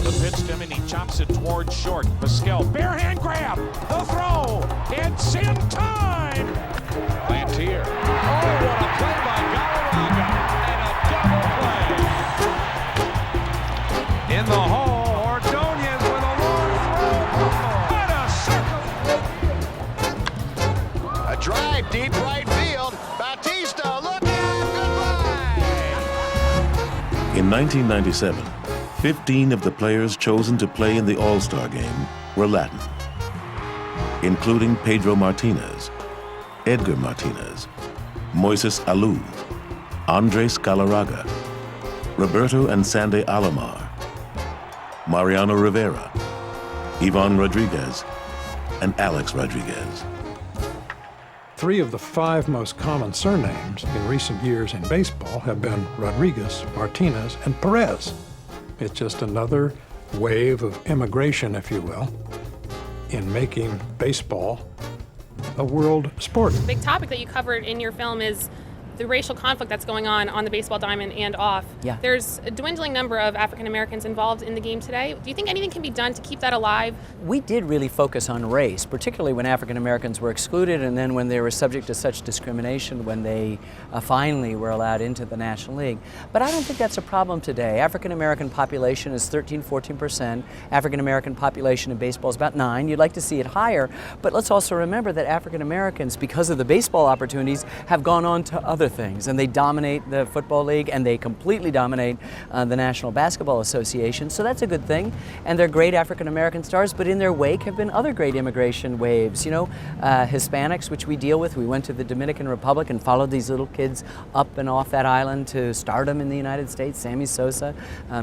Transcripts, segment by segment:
The pitch to him, and he chops it towards short. Pascal, bare hand grab, the throw, it's in time! Plantier. Oh, what a play by Galarraga, and a double play. In the hole, Ordonez with a long throw. What a circle! A drive deep right field. Bautista, look out, goodbye! In 1997, 15 of the players chosen to play in the All-Star game were Latin, including Pedro Martinez, Edgar Martinez, Moises Alou, Andres Galarraga, Roberto and Sandy Alomar, Mariano Rivera, Ivan Rodriguez, and Alex Rodriguez. 3 of the 5 most common surnames in recent years in baseball have been Rodriguez, Martinez, and Perez. It's just another wave of immigration, if you will, in making baseball a world sport. The big topic that you covered in your film is the racial conflict that's going on the baseball diamond and off. Yeah. There's a dwindling number of African Americans involved in the game today. Do you think anything can be done to keep that alive? We did really focus on race, particularly when African Americans were excluded and then when they were subject to such discrimination when they finally were allowed into the National League. But I don't think that's a problem today. African American population is 13-14%. African American population in baseball is about 9%. You'd like to see it higher, but let's also remember that African Americans, because of the baseball opportunities, have gone on to other things, and they dominate the Football League, and they completely dominate the National Basketball Association, so that's a good thing. And they're great African American stars, but in their wake have been other great immigration waves. You know, Hispanics, which we deal with. We went to the Dominican Republic and followed these little kids up and off that island to stardom in the United States. Sammy Sosa,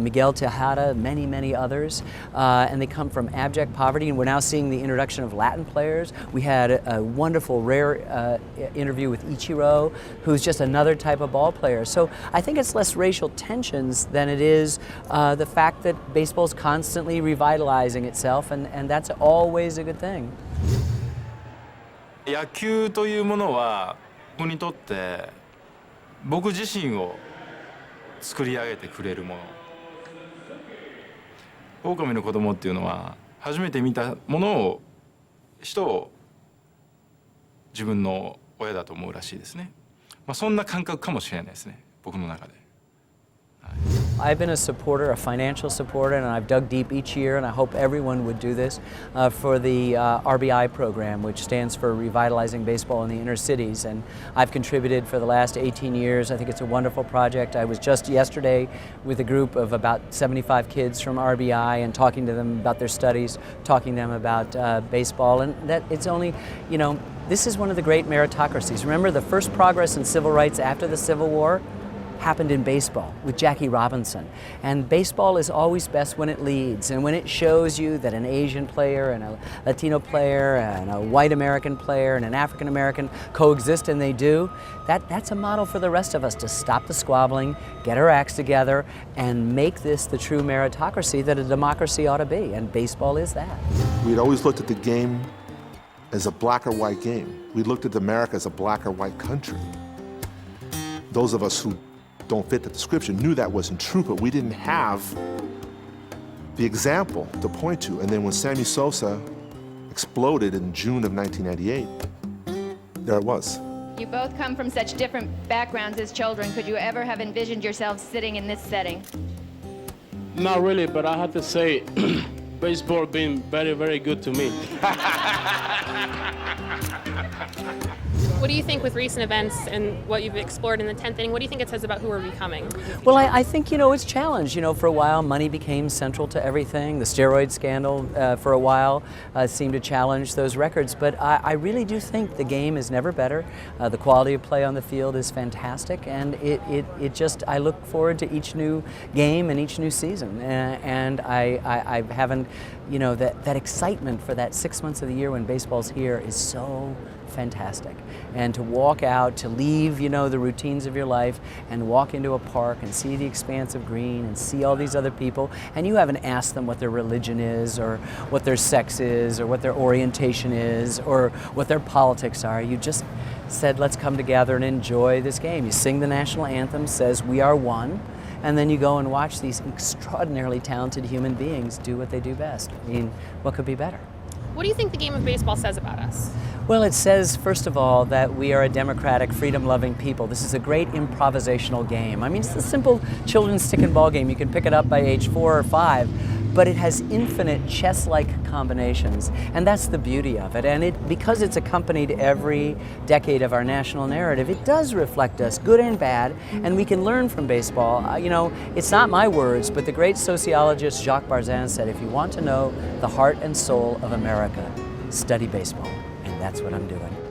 Miguel Tejada, many, many others. And they come from abject poverty, and we're now seeing the introduction of Latin players. We had a wonderful, rare interview with Ichiro, who's just another type of ball player. So I think it's less racial tensions than it is the fact that baseball's constantly revitalizing itself, and that's always a good thing. 野球というものは僕にとって僕自身を作り上げてくれるもの。狼の子供っていうのは初めて見たものを人を自分の親だと思うらしいですね。まあそんな感覚かもしれないですね、僕の中で。I've been a supporter, a financial supporter, and I've dug deep each year, and I hope everyone would do this, for the RBI program, which stands for Revitalizing Baseball in the Inner Cities. And I've contributed for the last 18 years. I think it's a wonderful project. I was just yesterday with a group of about 75 kids from RBI and talking to them about their studies, talking to them about baseball, and that it's only, you know, this is one of the great meritocracies. Remember, the first progress in civil rights after the Civil War happened in baseball with Jackie Robinson. And baseball is always best when it leads, and when it shows you that an Asian player and a Latino player and a white American player and an African American coexist, and they do, that's a model for the rest of us to stop the squabbling, get our acts together, and make this the true meritocracy that a democracy ought to be, and baseball is that. We'd always looked at the game as a black or white game. We looked at America as a black or white country. Those of us who don't fit the description knew that wasn't true, but we didn't have the example to point to. And then when Sammy Sosa exploded in June of 1998, there it was. You both come from such different backgrounds as children. Could you ever have envisioned yourselves sitting in this setting? Not really, but I have to say, baseball been very, very good to me. What do you think with recent events and what you've explored in the 10th inning? What do you think it says about who we're becoming? Well, I think, you know, it's challenged. You know, for a while, money became central to everything. The steroid scandal, for a while, seemed to challenge those records. But I really do think the game is never better. The quality of play on the field is fantastic, and it just, I look forward to each new game and each new season. And I haven't, you know, that excitement for that 6 months of the year when baseball's here is so fantastic. And to walk out, to leave, you know, the routines of your life and walk into a park and see the expanse of green and see all these other people, and you haven't asked them what their religion is or what their sex is or what their orientation is or what their politics are. You just said, let's come together and enjoy this game. You sing the national anthem, says we are one, and then you go and watch these extraordinarily talented human beings do what they do best. I mean, what could be better? What do you think the game of baseball says about us? Well, it says, first of all, that we are a democratic, freedom-loving people. This is a great improvisational game. I mean, it's a simple children's stick and ball game. You can pick it up by age 4 or 5, but it has infinite chess-like combinations, and that's the beauty of it. And because it's accompanied every decade of our national narrative, it does reflect us, good and bad, and we can learn from baseball. You know, it's not my words, but the great sociologist Jacques Barzin said, if you want to know the heart and soul of America, study baseball. And that's what I'm doing.